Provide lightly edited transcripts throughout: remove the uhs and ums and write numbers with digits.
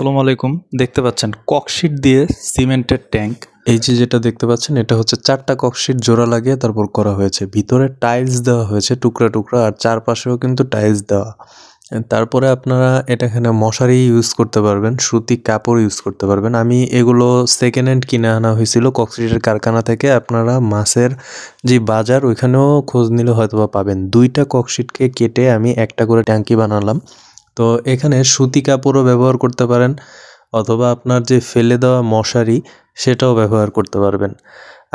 আসসালামু আলাইকুম। দেখতে পাচ্ছেন ককশিট দিয়ে সিমেন্টের ট্যাঙ্ক। এই যে যেটা দেখতে পাচ্ছেন এটা হচ্ছে 4টা ককশিট জোড়া লাগিয়ে তারপর করা হয়েছে। ভিতরে টাইলস দেওয়া হয়েছে টুকরা টুকরা, আর চারপাশেও কিন্তু টাইলস দেওয়া। তারপরে আপনারা এখানে মশারি ইউজ করতে পারবেন, সুতি কাপড় ইউজ করতে পারবেন। আমি এগুলো সেকেন্ড হ্যান্ড কিনে আনা হয়েছিল ককশিটের কারখানা থেকে। আপনারা মাছের যে বাজার ওইখানেও খোঁজ নিলে হয়তো বা পাবেন। 2টা ককশিটকে কেটে আমি একটা করে ট্যাঙ্কি বানালাম। তো এখানে সুতি কাপড়ও ব্যবহার করতে পারেন, অথবা আপনার যে ফেলে দেওয়া মশারি সেটাও ব্যবহার করতে পারবেন।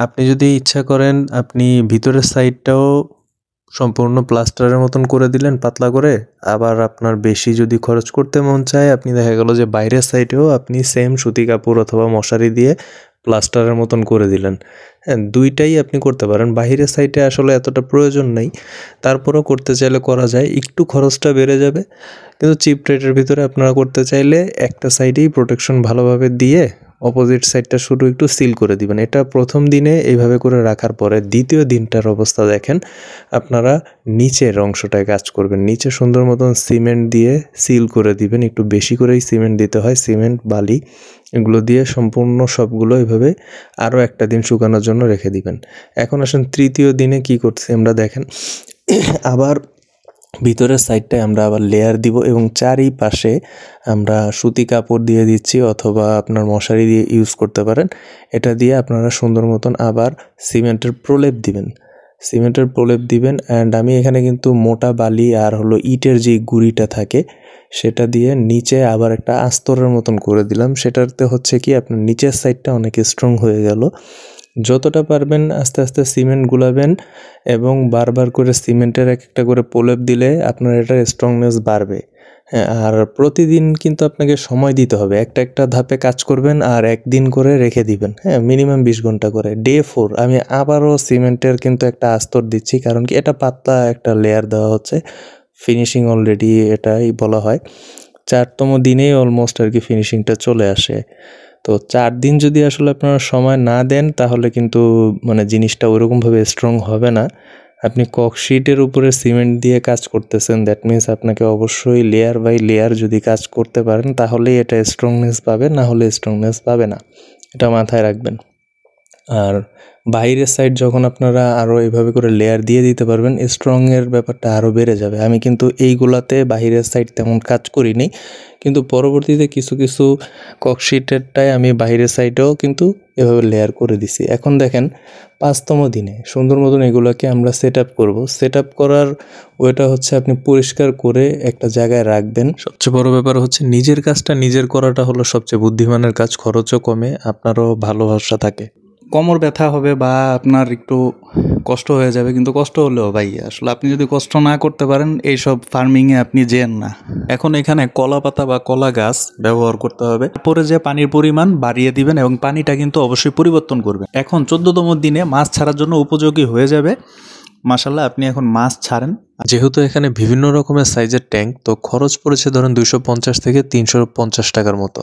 আপনি যদি ইচ্ছা করেন আপনি ভিতরের সাইডটাও সম্পূর্ণ প্লাস্টারের মতন করে দিলেন পাতলা করে। আবার আপনার বেশি যদি খরচ করতে মন চায় আপনি দেখা গেল যে বাইরের সাইডেও আপনি সেম সুতি কাপড় অথবা মশারি দিয়ে প্লাস্টারের মতন করে দিলেন। হ্যাঁ, দুইটাই আপনি করতে পারেন। বাইরের সাইডে আসলে এতটা প্রয়োজন নেই, তারপরেও করতে চাইলে করা যায়। একটু খরচটা বেড়ে যাবে, কিন্তু চিপ রেটের ভিতরে আপনারা করতে চাইলে একটা সাইডেই প্রোটেকশন ভালোভাবে দিয়ে অপোজিট সাইডটা শুধু একটু সিল করে দিবেন। এটা প্রথম দিনে এইভাবে করে রাখার পরে দ্বিতীয় দিনটার অবস্থা দেখেন। আপনারা নিচের অংশটায় কাজ করবেন, নিচে সুন্দর মতন সিমেন্ট দিয়ে সিল করে দিবেন। একটু বেশি করেই সিমেন্ট দিতে হয়, সিমেন্ট বালি এগুলো দিয়ে সম্পূর্ণ সবগুলো এভাবে আরও একটা দিন শুকানোর জন্য রেখে দিবেন। এখন আসেন তৃতীয় দিনে কি করছি আমরা দেখেন। আবার ভিতরের সাইডটায় আমরা আবার লেয়ার দিব এবং চারিপাশে আমরা সুতি কাপড় দিয়ে দিচ্ছি, অথবা আপনার মশারি দিয়ে ইউজ করতে পারেন। এটা দিয়ে আপনারা সুন্দর মতন আবার সিমেন্টের প্রলেপ দিবেন, সিমেন্টের প্রলেপ দিবেন। অ্যান্ড আমি এখানে কিন্তু মোটা বালি আর হলো ইটের যে গুঁড়িটা থাকে সেটা দিয়ে নিচে আবার একটা আস্তরের মতন করে দিলাম। সেটাতে হচ্ছে কি আপনার নিচের সাইডটা অনেক স্ট্রং হয়ে গেল। যতটা পারবেন আস্তে আস্তে সিমেন্ট গুলাবেন এবং বারবার করে সিমেন্টের একটা করে প্রলেপ দিলে আপনার এটার স্ট্রংনেস বাড়বে। হ্যাঁ, আর প্রতিদিন কিন্তু আপনাকে সময় দিতে হবে। একটা ধাপে কাজ করবেন আর একদিন করে রেখে দিবেন। হ্যাঁ, মিনিমাম 20 ঘন্টা করে। ডে 4 আমি আবারও সিমেন্টের কিন্তু একটা আস্তর দিচ্ছি, কারণ কি এটা পাতলা একটা লেয়ার দেওয়া হচ্ছে। ফিনিশিং অলরেডি এটাই বলা হয় 4তম দিনেই অলমোস্ট আর কি ফিনিশিংটা চলে আসে। তো 4 দিন যদি আসলে আপনারা সময় না দেন তাহলে কিন্তু জিনিসটা ওইরকমভাবে স্ট্রং হবে না। আপনি ককশিটের উপরে সিমেন্ট দিয়ে কাজ করতেছেন, দ্যাট মিনস আপনাকে অবশ্যই লেয়ার বাই লেয়ার যদি কাজ করতে পারেন তাহলেই এটা স্ট্রংনেস পাবে, না হলে স্ট্রংনেস পাবে না। এটা মাথায় রাখবেন। আর বাইরের সাইড যখন আপনারা আরও এইভাবে করে লেয়ার দিয়ে দিতে পারবেন, স্ট্রংয়ের ব্যাপারটা আরও বেড়ে যাবে। আমি কিন্তু এইগুলাতে বাইরের সাইড তেমন কাজ করিনি, কিন্তু পরবর্তীতে কিছু কিছু ককশিটেরটায় আমি বাইরের সাইডেও কিন্তু এভাবে লেয়ার করে দিছি। এখন দেখেন 5তম দিনে সুন্দর মতন এগুলোকে আমরা সেট আপ করবো। সেট আপ করার ওইটা হচ্ছে আপনি পরিষ্কার করে একটা জায়গায় রাখবেন। সবচেয়ে বড় ব্যাপার হচ্ছে নিজের কাজটা নিজের করাটা হলো সবচেয়ে বুদ্ধিমানের কাজ। খরচও কমে, আপনারও ভালো ভরসা থাকে। কোমর ব্যথা হবে বা আপনার একটু কষ্ট হয়ে যাবে, কিন্তু কষ্ট হলেও ভাই আসলে আপনি যদি কষ্ট না করতে পারেন এইসব ফার্মিংয়ে আপনি যেন না। এখন এখানে কলা পাতা বা কলা গাছ ব্যবহার করতে হবে। পরে যে পানির পরিমাণ বাড়িয়ে দিবেন এবং পানিটা কিন্তু অবশ্যই পরিবর্তন করবেন। এখন 14তম দিনে মাছ ছাড়ার জন্য উপযোগী হয়ে যাবে। মাশাআল্লাহ, আপনি এখন মাছ ছাড়েন। যেহেতু এখানে বিভিন্ন রকমের সাইজের ট্যাঙ্ক, তো খরচ পড়েছে ধরেন 250 থেকে 350 টাকার মতো।